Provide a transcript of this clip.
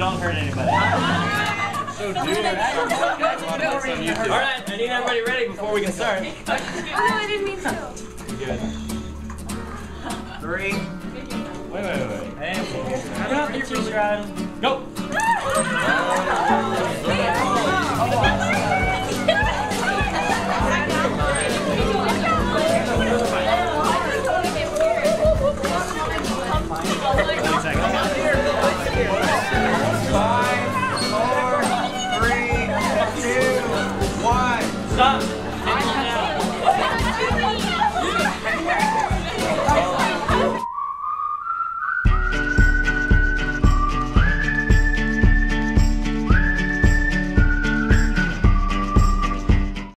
don't hurt anybody. So do it. Alright, I need everybody ready before we can start. Oh no, I didn't mean to. Good. 3. Wait. Hey, your feet around. Go! Stop!